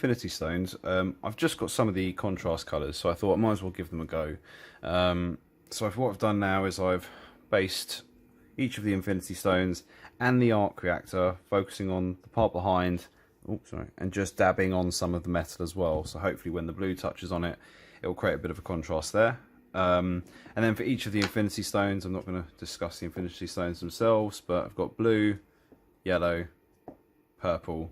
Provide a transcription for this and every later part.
Infinity Stones, I've just got some of the contrast colours, so I thought I might as well give them a go. What I've done now is I've based each of the Infinity Stones and the Arc Reactor, focusing on the part behind, and just dabbing on some of the metal as well. So hopefully when the blue touches on it, it will create a bit of a contrast there. And then for each of the Infinity Stones, I'm not going to discuss the Infinity Stones themselves, but I've got blue, yellow, purple,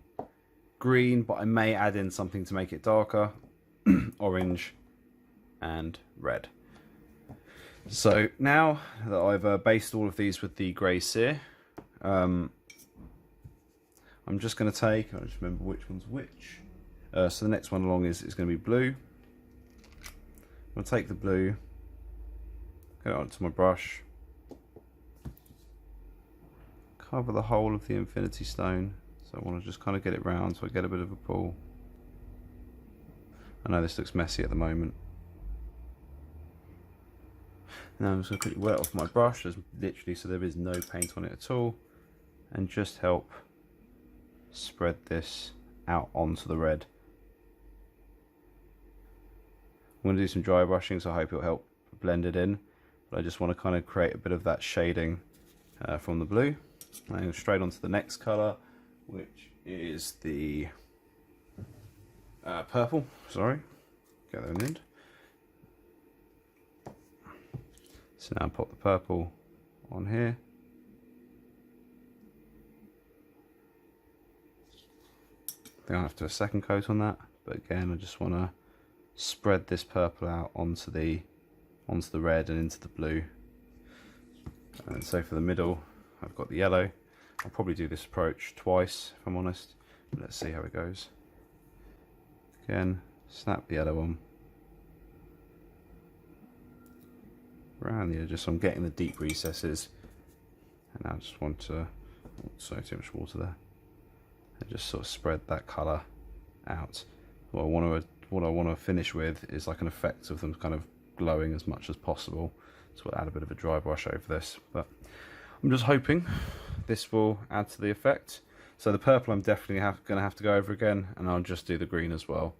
green, but I may add in something to make it darker, orange, and red. So now that I've based all of these with the grey cere, I'm just going to take, I just remember which one's which. So the next one along is going to be blue. I'm going to take the blue, get it onto my brush, cover the whole of the Infinity Stone. So I want to just kind of get it round so I get a bit of a pull. I know this looks messy at the moment. Now I'm just going to quickly wet it off my brush, literally so there is no paint on it at all, and just help spread this out onto the red. I'm going to do some dry brushing, so I hope it'll help blend it in, but I just want to kind of create a bit of that shading from the blue. And then straight onto the next colour, which is the purple. Sorry, get that in the end. So now pop the purple on here. I think I'll have to do a second coat on that, but again I just want to spread this purple out onto the red and into the blue. And so for the middle, I've got the yellow. I'll probably do this approach twice if I'm honest. But let's see how it goes. Again, snap the yellow on. Around the edges, so I'm getting the deep recesses. And now I just want to, sorry, too much water there. And just sort of spread that colour out. What I want to finish with is like an effect of them kind of glowing as much as possible. So we'll add a bit of a dry brush over this, but I'm just hoping this will add to the effect. So the purple I'm definitely going to have to go over again, and I'll just do the green as well.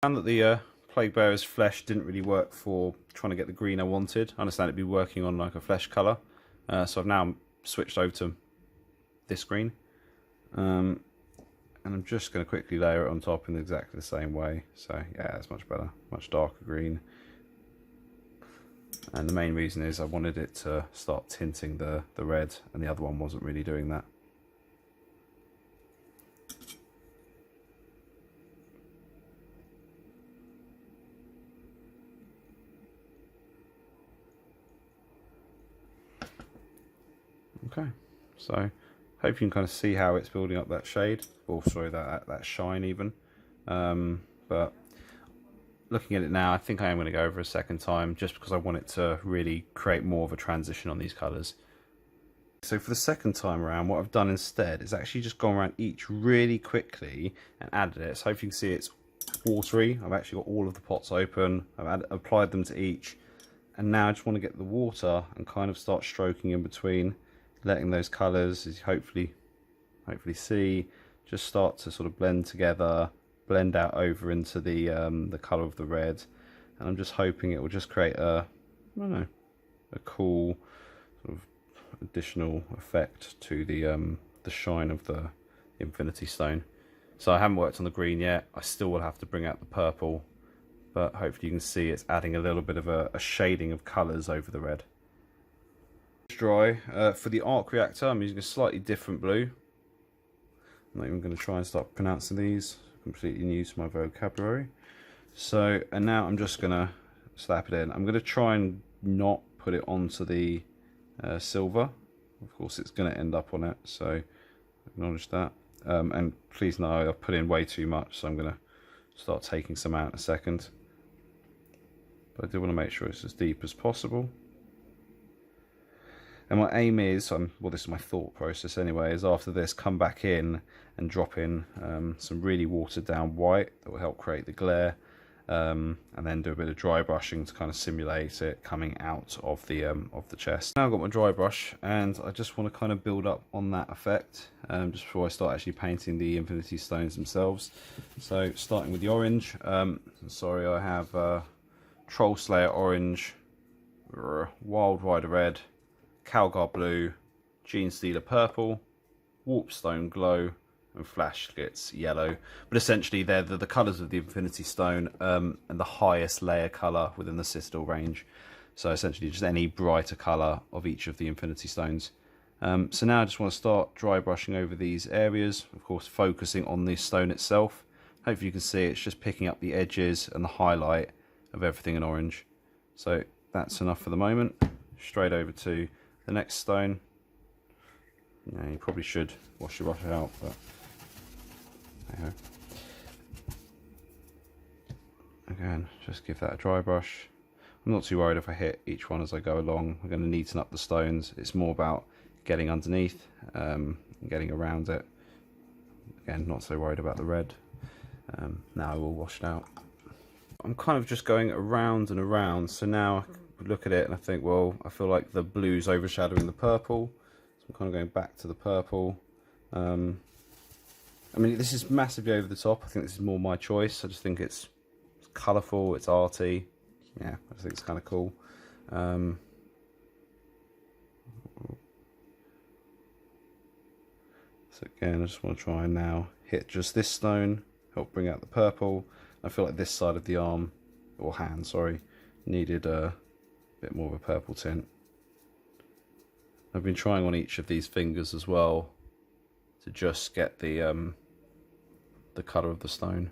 I found that the Plague Bearer's flesh didn't really work for trying to get the green I wanted. I understand it'd be working on like a flesh colour, so I've now switched over to this green. And I'm just going to quickly layer it on top in exactly the same way. So yeah, it's much better, much darker green. And the main reason is I wanted it to start tinting the red, and the other one wasn't really doing that. Okay, so hope you can kind of see how it's building up that shade, or sorry, that shine even. But looking at it now, I think I am going to go over a second time, just because I want it to really create more of a transition on these colours. So for the second time around, what I've done instead is actually just gone around each really quickly and added it. So hope you can see it's watery. I've actually got all of the pots open. I've applied them to each, and now I just want to get the water and kind of start stroking in between, letting those colours, as you hopefully see, just start to sort of blend together, blend out over into the colour of the red. And I'm just hoping it will just create a cool sort of additional effect to the shine of the Infinity Stone. So I haven't worked on the green yet. I still will have to bring out the purple, but hopefully you can see it's adding a little bit of a shading of colours over the red. Dry. For the Arc Reactor, I'm using a slightly different blue. I'm not even going to try and start pronouncing these. Completely new to my vocabulary. So, and now I'm just going to slap it in. I'm going to try and not put it onto the silver. Of course, it's going to end up on it, so acknowledge that. And please know I've put in way too much, so I'm going to start taking some out in a second. But I do want to make sure it's as deep as possible. And my aim is, well, this is my thought process anyway, is after this come back in and drop in some really watered down white that will help create the glare, and then do a bit of dry brushing to kind of simulate it coming out of the chest. Now I've got my dry brush, and I just want to kind of build up on that effect just before I start actually painting the Infinity Stones themselves. So starting with the orange, sorry, I have Troll Slayer orange, Wild Rider red, Calgar blue, Gene Stealer purple, Warpstone glow, and Flash Glitz yellow. But essentially they're the colours of the Infinity Stone, and the highest layer colour within the Citadel range. So essentially just any brighter colour of each of the Infinity Stones. So now I just want to start dry brushing over these areas, of course focusing on the stone itself. Hopefully you can see it's just picking up the edges and the highlight of everything in orange. So that's enough for the moment. Straight over to the next stone. Yeah, you probably should wash your brush out, but there you go. Again, just give that a dry brush. I'm not too worried if I hit each one as I go along. We're going to neaten up the stones. It's more about getting underneath and getting around it. Again, not so worried about the red. Now I will wash it out. I'm kind of just going around and around, so now I look at it and I think, well, I feel like the blue's overshadowing the purple. So I'm kind of going back to the purple. I mean, this is massively over the top. I think this is more my choice. I just think it's colourful, it's arty. Yeah, I think it's kind of cool. So again, I just want to try and now hit just this stone, help bring out the purple. I feel like this side of the arm, or hand, sorry, needed a bit more of a purple tint. I've been trying on each of these fingers as well to just get the colour of the stone.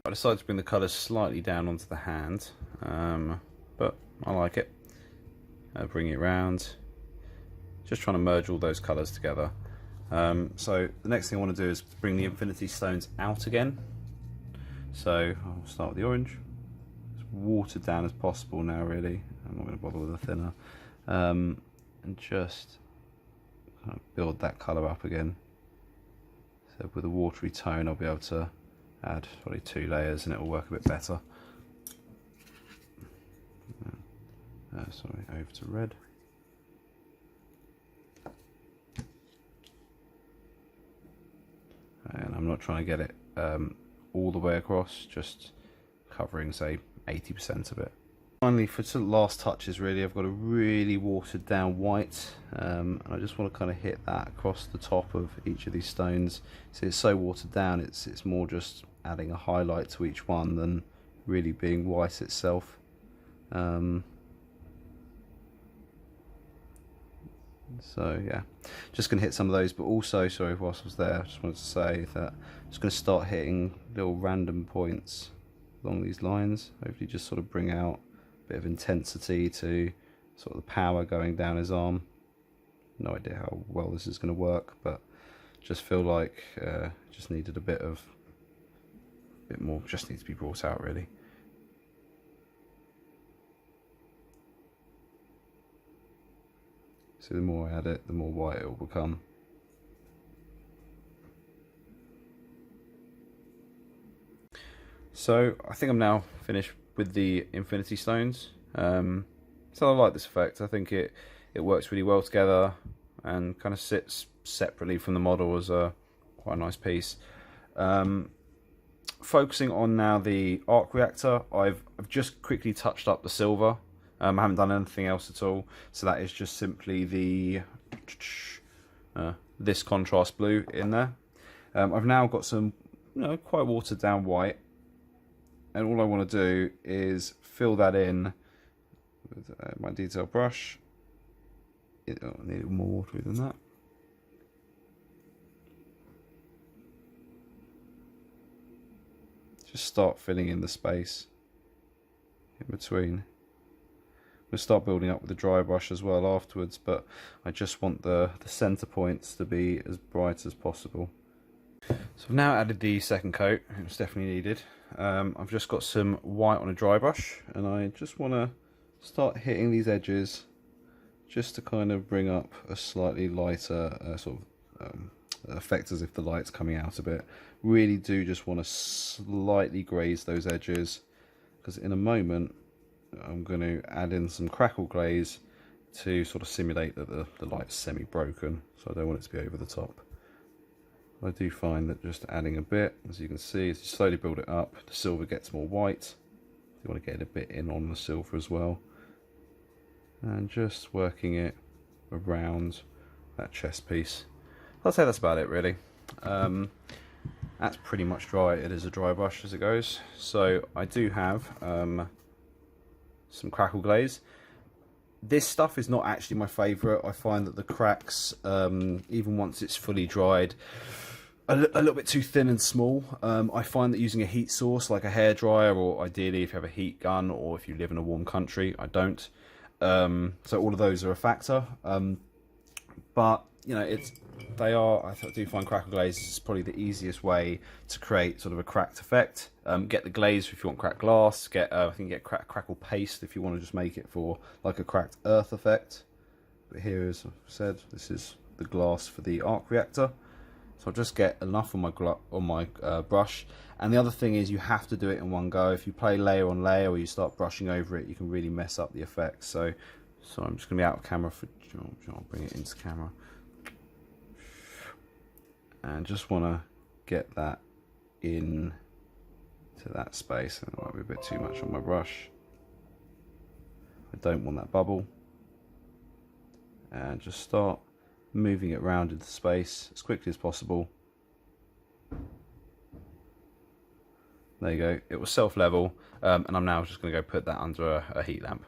I decided to bring the colours slightly down onto the hand, but I like it. Bring it round, just trying to merge all those colours together. So the next thing I want to do is bring the Infinity Stones out again. So I'll start with the orange, as watered down as possible now really. I'm not going to bother with a thinner, and just kind of build that colour up again. So with a watery tone I'll be able to add probably 2 layers and it will work a bit better. Sorry, over to red. And I'm not trying to get it all the way across, just covering say 80% of it. Finally, for the last touches really, I've got a really watered down white, and I just want to kind of hit that across the top of each of these stones. See, it's so watered down, it's more just adding a highlight to each one than really being white itself. So yeah, just going to hit some of those, but also, sorry, whilst I was there, I just wanted to say that I'm just going to start hitting little random points along these lines. Hopefully just sort of bring out a bit of intensity to sort of the power going down his arm. No idea how well this is going to work, but just feel like just needed a bit more, just needs to be brought out really. So the more I add it, the more white it will become. So I think I'm now finished with the Infinity Stones. So I like this effect. I think it works really well together and kind of sits separately from the model as a quite a nice piece. Focusing on now the Arc Reactor, I've just quickly touched up the silver. I haven't done anything else at all, so that is just simply the this contrast blue in there. I've now got some, quite watered down white, and all I want to do is fill that in with my detail brush. I need it more watery than that. Just start filling in the space in between. We'll start building up with the dry brush as well afterwards, but I just want the center points to be as bright as possible. So I've now added the second coat. It was definitely needed. I've just got some white on a dry brush, and I just want to start hitting these edges just to kind of bring up a slightly lighter sort of effect, as if the light's coming out a bit. Really do just want to slightly graze those edges, because in a moment I'm going to add in some Crackle Glaze to sort of simulate that the light's semi-broken, so I don't want it to be over the top. I do find that just adding a bit, as you can see, as you slowly build it up, the silver gets more white. You want to get a bit in on the silver as well, and just working it around that chest piece. I'd say that's about it, really. That's pretty much dry. It is a dry brush as it goes. So I do have some Crackle Glaze. This stuff is not actually my favourite. I find that the cracks, even once it's fully dried, a little bit too thin and small. I find that using a heat source like a hairdryer, or ideally if you have a heat gun, or if you live in a warm country, I don't. So all of those are a factor. But you know, I do find Crackle Glaze is probably the easiest way to create sort of a cracked effect. Get the glaze if you want cracked glass. I think get crackle paste if you want to just make it for like a cracked earth effect. But here, as I've said, this is the glass for the Arc Reactor. So I'll just get enough on my brush. And the other thing is, you have to do it in one go. If you play layer on layer, or you start brushing over it, you can really mess up the effect. So I'm just going to be out of camera for. I'll bring it into camera. And just want to get that in to that space. And it might be a bit too much on my brush. I don't want that bubble. And just start moving it around into space as quickly as possible. There you go. It was self-level, and I'm now just going to go put that under a heat lamp.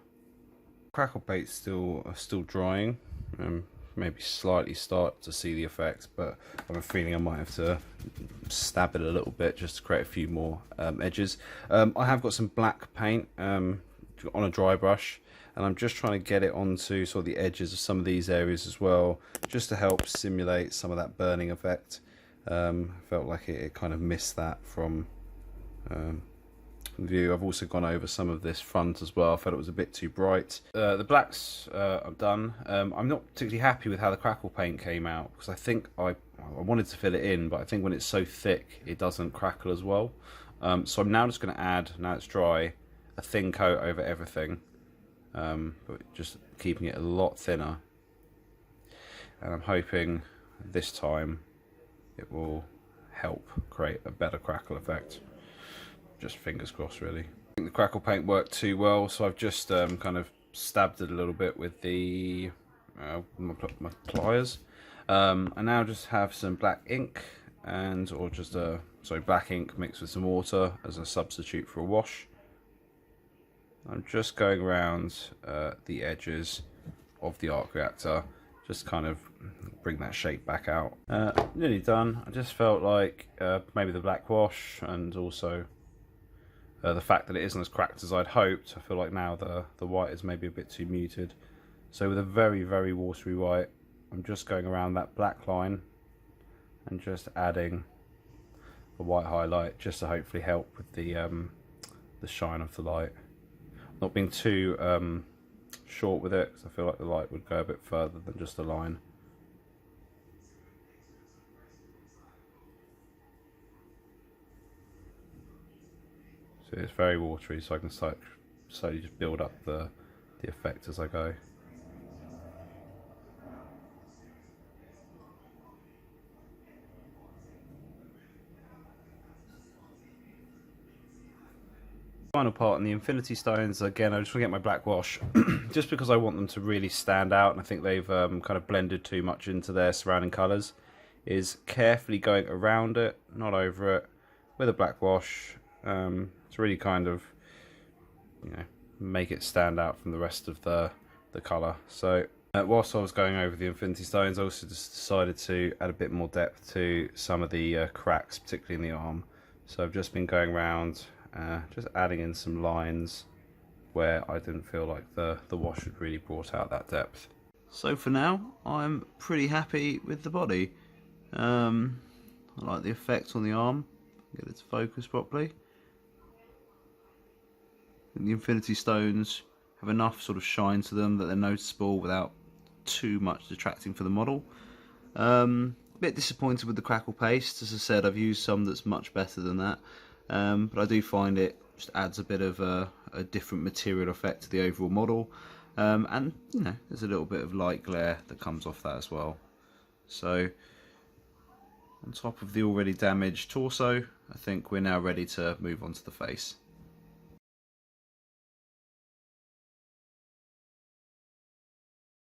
Crackle paint's still drying. Maybe slightly start to see the effects, but I have a feeling I might have to stab it a little bit just to create a few more edges. I have got some black paint on a dry brush, and I'm just trying to get it onto sort of the edges of some of these areas as well, just to help simulate some of that burning effect. Felt like it kind of missed that from view. I've also gone over some of this front as well. I felt it was a bit too bright. The blacks are done. I'm not particularly happy with how the Crackle paint came out, because I think I wanted to fill it in, but I think when it's so thick it doesn't crackle as well. So I'm now just going to add, now it's dry, a thin coat over everything, but just keeping it a lot thinner, and I'm hoping this time it will help create a better crackle effect. Just fingers crossed, really. I think the Crackle paint worked too well, so I've just kind of stabbed it a little bit with the my pliers. I now just have some black ink, black ink mixed with some water as a substitute for a wash. I'm just going around the edges of the Arc Reactor, just kind of bring that shape back out. Nearly done. I just felt like maybe the black wash, and also the fact that it isn't as cracked as I'd hoped. I feel like now the white is maybe a bit too muted. So with a very, very watery white, I'm just going around that black line and just adding a white highlight, just to hopefully help with the shine of the light. Not being too short with it, because I feel like the light would go a bit further than just a line. So it's very watery, so I can slowly just build up the effect as I go. Final part on the Infinity Stones, again I just want to get my black wash just because I want them to really stand out, and I think they've kind of blended too much into their surrounding colours, is carefully going around it, not over it, with a black wash to really kind of, you know, make it stand out from the rest of the colour. So whilst I was going over the Infinity Stones, I also just decided to add a bit more depth to some of the cracks, particularly in the arm. So I've just been going around just adding in some lines where I didn't feel like the wash had really brought out that depth. So for now, I'm pretty happy with the body. I like the effect on the arm, get it to focus properly. And the Infinity Stones have enough sort of shine to them that they're noticeable without too much detracting for the model. A bit disappointed with the Crackle paste. As I said, I've used some that's much better than that, but I do find it just adds a bit of a different material effect to the overall model, and you know, there's a little bit of light glare that comes off that as well. So on top of the already damaged torso, I think we're now ready to move on to the face.